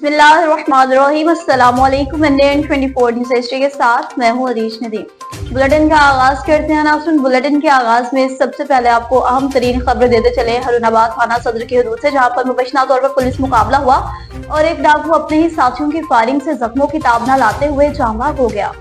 बिस्मिल्लाहिर्रहमानिर्रहीम। अस्सलाम वालेकुम। इंडियन 24 न्यूज़ हिस्ट्री के साथ मैं हूँ अरीश नदीम। बुलेटिन का आगाज करते हैं नाज़रीन। बुलेटिन के आगाज में सबसे पहले आपको अहम तरीन खबर देते चले हारूनाबाद थाना सदर की हदूद से, जहाँ पर मुबैना तौर पर पुलिस मुकाबला हुआ और एक डाकू अपने ही साथियों की फायरिंग से जख्मों की ताब न लाते हुए जाँ बाग हो गया।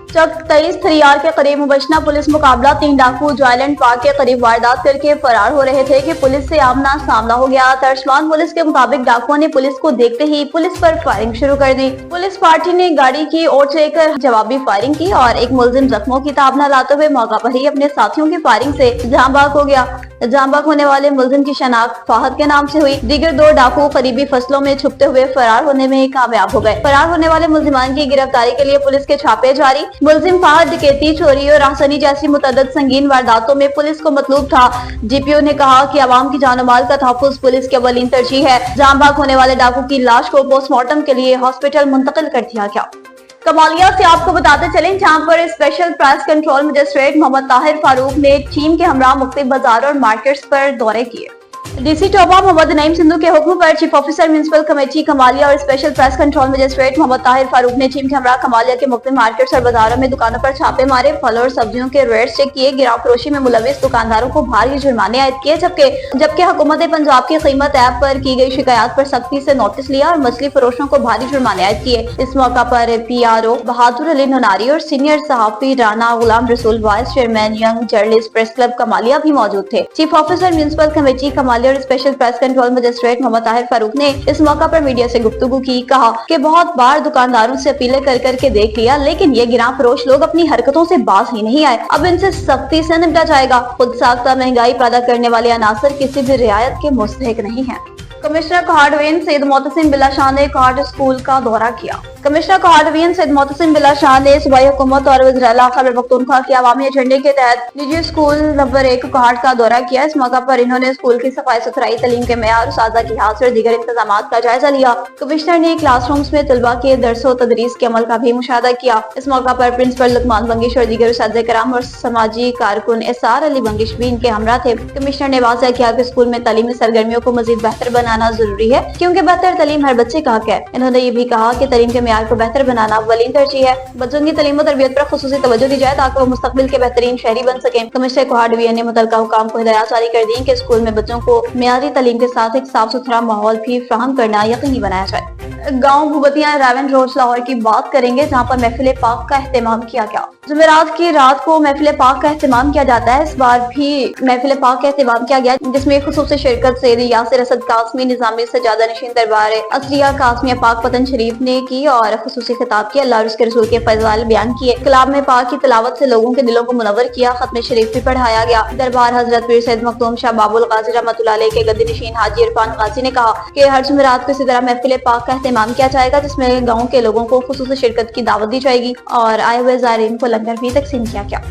चक 23 थरियार के करीब मुबैना पुलिस मुकाबला 3 डाकू जॉयलैंड पार्क के करीब वारदात करके फरार हो रहे थे कि पुलिस से आमना सामना हो गया। तर्जमान पुलिस के मुताबिक डाकुओं ने पुलिस को देखते ही पुलिस पर फायरिंग शुरू कर दी। पुलिस पार्टी ने गाड़ी की ओर लेकर जवाबी फायरिंग की और एक मुलजिम जख्मों की ताब न लाते हुए मौका पर ही अपने साथियों की फायरिंग से जाँ बाग हो गया। जाँ बाग होने वाले मुलजिम की शनाख्त फाहद के नाम से हुई। दीगर 2 डाकू करीबी फसलों में छुपते हुए फरार होने में कामयाब हो गए। फरार होने वाले मुलजिमान की गिरफ्तारी के लिए पुलिस के छापे जारी। मुलजिम फाहद डकैती, चोरी और राहसानी जैसी मुतअद्दिद संगीन वारदातों में पुलिस को मतलूब था। जीपीओ ने कहा कि आवाम की जान और माल का तहफ्फुज पुलिस की अव्वलीन तरजीह है। जाँ बाग होने वाले डाकू की लाश को पोस्टमार्टम के लिए हॉस्पिटल मुंतकिल कर दिया गया। कमालिया से आपको बताते चलें, जहां पर special price control magistrate Mohammad Tahir Farooq ने टीम के हमरा मुख्तलिफ बाजार और मार्केट्स पर दौरे किए। डीसी टोबा मोहम्मद नईम सिंधु के हुक्म पर chief officer municipal committee Kamalia और special price control magistrate Mohammad Tahir Farooq ने टीम के हमरा कमालिया के मुख्तलिफ मार्केट्स और बाजारों में दुकानों पर छापे मारे, फल और सब्जियों के रेट्स चेक किए, गिराव फरोशी में मुलविस दुकानदारों को भारी जुर्माने आयद किए, जबकि हुकूमत पंजाब की कीमत ऐप पर की गई शिकायत पर सख्ती से नोटिस लिया और मछली फरोशों को भारी जुर्माने आयद किए। इस मौका पर PRO बहादुर अली ननारी और senior सहाफी Rana Ghulam Rasool, vice chairman young journalist press club Kamalia भी मौजूद थे। Chief officer municipal committee Kamalia और special price control magistrate Mohammad Tahir Farooq ने इस मौका पर मीडिया से गुफ्तगू की। कहा कि बहुत बार दुकानदारों से अपीलें कर करके देख लिया, लेकिन ये गिरां फरोश लोग अपनी हरकतों से बाज ही नहीं आए। अब इनसे सख्ती से निपटा जाएगा। खुद साख्ता महंगाई पैदा करने वाले अनासर किसी भी रियायत के मुस्तहिक नहीं है। कमिश्नर कोहाटवियन सैयद मोहतसिम बिल्ला शाह ने कोहाट स्कूल का दौरा किया। कमिश्नर कोहाटवियन सैयद मोहतसिम बिल्ला शाह ने सूबाई हुकूमत और वज़ीर-ए-आला खैबर पख्तूनख्वा के अवामी एजेंडे के तहत निजी स्कूल नंबर 1 कोहाट का दौरा किया। इस मौका पर इन्होंने स्कूल की सफाई सुथराई, तलीम के मेयार, उस्तादा की हाजिरी और दीगर इंतजामात का जायजा लिया। कमिश्नर ने क्लासरूम्स में तलबा के दरसो तदरीस के अमल का भी मुशाहदा किया। इस मौका पर प्रिंसिपल लुकमान बंगिश और दीगर उस्ताद कराम और समाजी कारकुन एसआर अली बंगिश भी इनके हमरा थे। कमिश्नर ने वाज़ेह किया कि स्कूल में तालीमी सरगर्मियों को मजीद बेहतर बनाना जरूरी है, क्योंकि बेहतर तालीम हर बच्चे का हक है। इन्होंने ये भी कहा कि तालीम के मेयार को बेहतर बनाना अव्वलीन तरजीह है। बच्चों की तालीम और तरबियत पर खुसूसी तवज्जो दी जाए ताकि वो मुस्तकबिल के बेहतरीन शहरी बन सके। कमिश्नर कोहाटवियन ने मुतल्लिका हुकाम को हिदायत जारी कर दी कि स्कूल में बच्चों को मेयारी तालीम के साथ एक साफ सुथरा माहौल भी फराहम करना यकीनी बनाया जाए। गाँव भूबतिया रावण रोड लाहौर की बात करेंगे, जहाँ पर महफिल पाक का एहतमाम किया गया। जुमेरात की रात को महफिल पाक का एहतमाम किया जाता है। इस बार भी महफिल पाक का एहतमाम किया गया, जिसमें खुसूसी शिरकत सैयद यासिर असद कासमी, निजामी सज्जादा नशीन दरबार असरिया कासमिया पाक पतन शरीफ ने की और खुसूसी खिताब किया। अल्लाह और उसके रसूल के फज़ाइल बयान किए। कलाम में पाक की तिलावत से लोगों के दिलों को मुनव्वर किया। खत्म शरीफ भी पढ़ाया गया। दरबार हजरत पीर सैयद मखदूम शाह बाबुल गाजी रहमतुल्लाह अलैह के गद्दी नशीन हाजी इरफान गाजी ने कहा कि हर जुमेरात को इसी तरह महफिल पाक का एहतमाम किया जाएगा, जिसमें गाँव के लोगों को खुसूसी शिरकत की दावत दी जाएगी और आए हुए ज़ायरीन को लंगर भी तकसीम किया गया।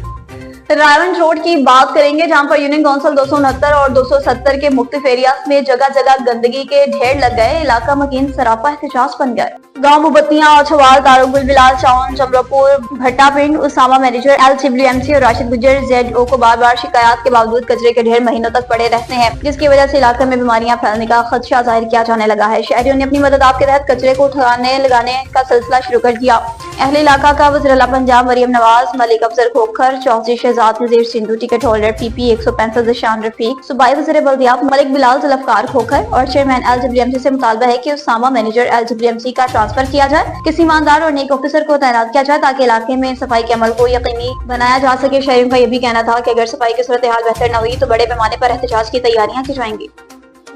रावण रोड की बात करेंगे, जहां पर यूनियन काउंसिल 269 और 270 के मुख्तलिफ एरियाज में जगह जगह गंदगी के ढेर लग गए। इलाका मकीन सरापा एहतजाज बन गया। गाँव मुबत्तियां और छवाल, दारुल बिलाल, चाउन, जमरापुर, भट्टा पिंड, उसामा मैनेजर LWMC और राशिद गुजर ZO को बार बार शिकायत के बावजूद कचरे के ढेर महीनों तक पड़े रहते हैं, जिसकी वजह से इलाके में बीमारियां फैलने का खदशा जाहिर किया जाने लगा है। शहरियों ने अपनी मदद आपके तहत कचरे को उठाने लगाने का सिलसिला शुरू कर दिया। अहले इलाका का वज़ीर-ए-आला Punjab Maryam Nawaz, Malik Afzal Khokhar, Chaudhry Shahzad Nazir Sindhu, ticket holder PP 165 Zeeshan Rafiq, सूबाई वज़ीर बल्दियात मलिक बिलाल जुल्फ़कार खोखर और चेयरमैन LWMC से मुतालबा है कि उसामा मैनेजर LWMC का ट्रांसफर किया जाए, किसी ईमानदार और नेक ऑफिसर को तैनात किया जाए ताकि इलाके में सफाई के अमल को यकीनी बनाया जा सके। शहरियों का यह भी कहना था कि अगर सफाई की सूरत हाल बेहतर न हुई तो बड़े पैमाने पर एहतजाज की तैयारियां की जाएंगी।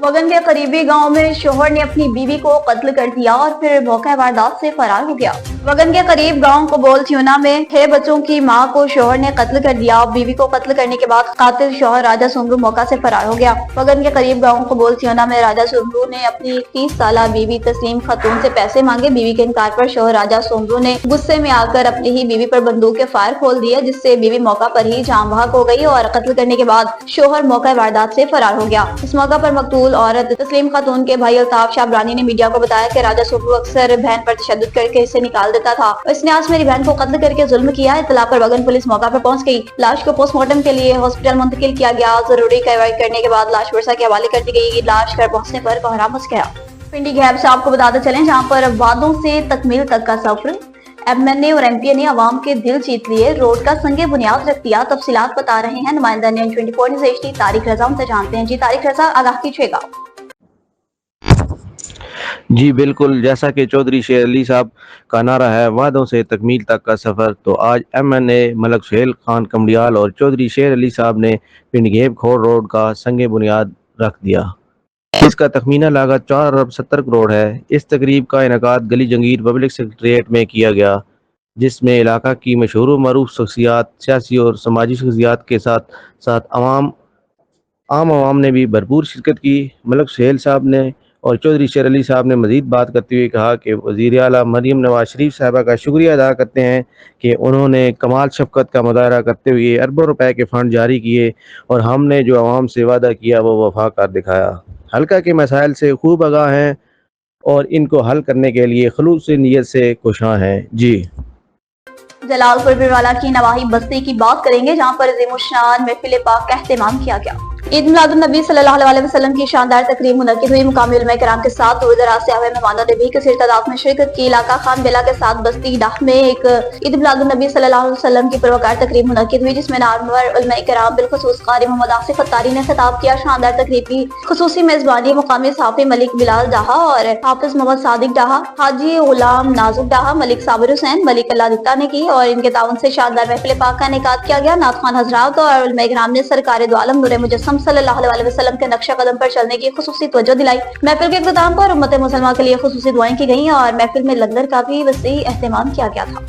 वगन के करीबी गांव में शोहर ने अपनी बीवी को कत्ल कर दिया और फिर मौका वारदात से फरार हो गया। वगन के करीब गांव कबोल थ्यूना में 6 बच्चों की मां को शोहर ने कत्ल कर दिया। बीवी को कत्ल करने के बाद कातिल शोहर राजा सुमरू मौका से फरार हो गया। वगन के करीब गांव कबोल थ्यूना में राजा सुमरू ने अपनी 30 साला बीवी तस्लीम खातून से पैसे मांगे। बीवी के इनकार पर शोहर राजा सुमरू ने गुस्से में आकर अपनी ही बीवी पर बंदूक के फायर खोल दिए, जिससे बीवी मौका पर ही जान बहक हो गई और कत्ल करने के बाद शोहर मौका वारदात से फरार हो गया। इस मौका पर मकतूल औरत तस्लीम खातून के भाई अल्ताफ शाह अबरानी ने मीडिया को बताया कि राजा सुमरू अक्सर बहन पर तशद्दुद करके इसे निकाल देता था। इसने आज मेरी बहन को कत्ल करके जुल्म किया। इत्तला पर वगन पुलिस मौका पर पहुंच गई। लाश को पोस्टमार्टम के लिए हॉस्पिटल मुंतकिल किया गया। जरूरी कार्रवाई करने के बाद लाश वर्षा के हवाले कर दी गई। लाश घर पहुंचने पर कोहराम मच गया। पिंडी गैब से आपको बताते चलें, जहां पर वादों से तकमील तक का सफर, एमएनए और एमपीए ने आवाम के दिल जीत लिए, रोड का संगे बुनियाद रख दिया। तफसीलात बता रहे हैं नुमाइंदा NN24 न्यूज़ HD तारिक रजा। उनसे जानते हैं। जी तारिक रजा, आगाह कीजिएगा। जी बिल्कुल, जैसा कि चौधरी शेर अली साहब का नारा है, वादों से तकमील तक का सफ़र, तो आज एमएनए मलक सुहेल खान कमड़ियाल और चौधरी शेर अली साहब ने पिंड घेब खोर रोड का संगे बुनियाद रख दिया। इसका तखमीना लागत 4 अरब 70 करोड़ है। इस तकरीब का इनेकाद गली जंगीर पब्लिक सेक्रेटरीट में किया गया, जिसमें इलाका की मशहूर व मरूफ शख्सियात, सियासी और समाजी शख्सियात के साथ साथ आम आवाम ने भी भरपूर शिरकत की। मलक सुहेल साहब ने और चौधरी शेर अली साहब ने मजीद बात करते हुए कहा कि वज़ीर आला मरियम नवाज शरीफ साहबा का शुक्रिया अदा करते हैं कि उन्होंने कमाल शफ़क़त का मुज़ाहरा करते हुए अरबों रुपए के फ़ंड जारी किए और हमने जो आवाम से वादा किया वो वफा कर दिखाया। हल्का के मसाइल से खूब आगाह हैं और इनको हल करने के लिए खलूस नीयत से कोशां हैं। जी जलालपुर बिरवाला की नवाही बस्ती की बात करेंगे, जहां पर अज़ीमुश्शान महफिल पाक का एहतमाम किया गया। ईद मिलादुन्नबी सल्लल्लाहु अलैहि वसल्लम की शानदार तकरीब मुनक्किद हुई। मुकामी उलमा किराम के साथ दूर दराज से आए मेहमानों ने भी कसीर तादाद में शिरकत की। इलाका खान बेला के साथ बस्ती डाह में एक ईद मिलादुन्नबी सल्लल्लाहु अलैहि वसल्लम की पुरवकार तकरीब मुनक्किद हुई, जिसमें नामवर उलमा किराम बिलखुसूस कारी मोहम्मद आसिफ अत्तारी ने खिताब किया। शानदार तकरीब की खुसूसी मेजबानी मुकामी सहाफ़ी मलिक बिलाल डाहा और हाफिज मोहम्मद सादिक डाहा, हाजी गुलाम नाजुक डाहा, मलिक साबिर हुसैन, मलिक अल्लाह दित्ता ने की और इनके ताउन से शानदार महफिल पाक का इनेकाद किया गया। नात खान हजरात और उलमा किराम ने सरकार दो आलम नूर मुजस्सम सल्लल्लाहु अलैहि वसल्लम के नक्शा कदम पर चलने की खुसूसी तवज्जो दिलाई। महफिल के इख्तिताम पर उम्मत मुसलमा के लिए खुसूसी दुआएं की गईं और महफिल में लंगर का भी वसी एहतमाम किया गया था।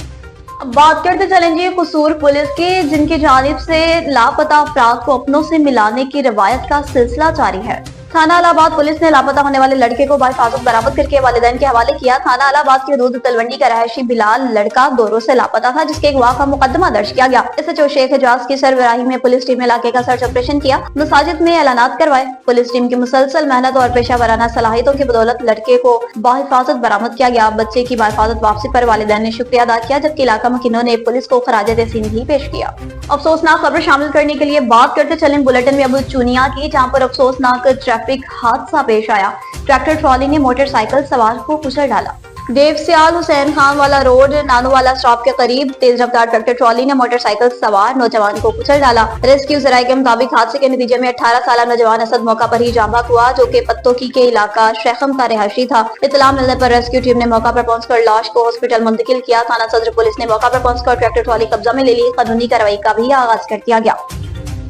अब बात करते चलेंगे कसूर पुलिस की, जिनकी जानिब से लापता अफराद को अपनों से मिलाने की रवायत का सिलसिला जारी है। थाना इलाहाबाद पुलिस ने लापता होने वाले लड़के को बाहिफाजत बरामद करके वालिदैन के हवाले किया। थाना इलाहाबाद की हदूद तलवंडी का रहायशी बिलाल लड़का दोरों से लापता था, जिसके अगवा का मुकदमा दर्ज किया गया। इससे शेख एजाज की सरबराही में पुलिस टीम ने इलाके का सर्च ऑपरेशन किया, मसाजिद में ऐलानात करवाए। पुलिस टीम की मुसलसल मेहनत और पेशा वराना सलाहियतों की बदौलत लड़के को बाहिफाजत बरामद किया गया। बच्चे की बाहिफाजत वापसी पर वालिदैन ने शुक्रिया अदा किया, जबकि इलाका मकीनों ने पुलिस को खराज तहसीन भी पेश किया। अफसोसनाक खबर शामिल करने के लिए बात करते चलें बुलेटिन में अबू चुनिया की, जहाँ पर अफसोसनाक ट्रैफिक हादसा पेश आया। ट्रैक्टर ट्रॉली ने मोटरसाइकिल सवार को कुचल डाला। देव सियाल हुसैन खान वाला रोड नानोवाला स्टॉप के करीब तेज रफ्तार ट्रैक्टर ट्रॉली ने मोटरसाइकिल सवार नौजवान को कुचल डाला। रेस्क्यू जराये के मुताबिक हादसे के नतीजे में 18 साल नौजवान असद मौका पर ही जाँ बहक हुआ, जो कि पत्तोकी के इलाका शेखम का रिहायशी था। इत्तला मिलने पर रेस्क्यू टीम ने मौका पर पहुंचकर लाश को हॉस्पिटल मुंतकिल किया। थाना सदर पुलिस ने मौका पर पहुंचकर ट्रैक्टर ट्रॉली कब्जा में ले ली। कानूनी कार्रवाई का भी आगाज कर दिया गया।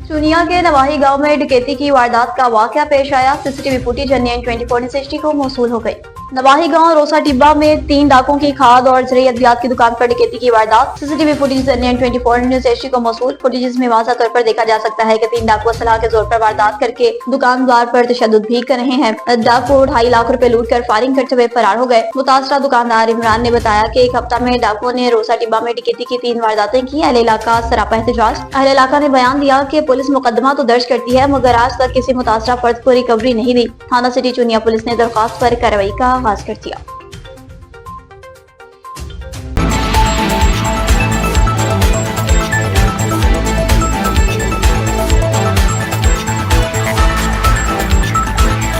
चुनिया के नवाही गांव में डकैती की वारदात का वाकया पेश आया। CCTV footage NN24 news HD को मौसूल हो गई। नवाही गांव रोसा टिब्बा में 3 डाकों की खाद और ज़रूरी अद्वियात की दुकान पर डकैती की वारदात। CCTV footage NN24 news HD को मौसूल। फुटेज में वाज़ह तौर पर देखा जा सकता है कि 3 डाकू असलाह के जोर पर वारदात करके दुकानदार पर तशद्दुद भी कर रहे हैं। डाकू 2.5 लाख रुपए लूट कर फायरिंग करते हुए फरार हो गए। मुतासरा दुकानदार इमरान ने बताया कि एक हफ्ता में डाकुओं ने रोसा टिब्बा में डकैती की 3 वारदातें की। अहले इलाका सरापा एहतजाज। अहले इलाका ने बयान दिया कि पुलिस मुकदमा तो दर्ज करती है, मगर आज तक किसी मुतासरा फर्द को रिकवरी नहीं दी। थाना सिटी चुनिया पुलिस ने दरख्वास्त पर कार्रवाई का आगाज कर दिया।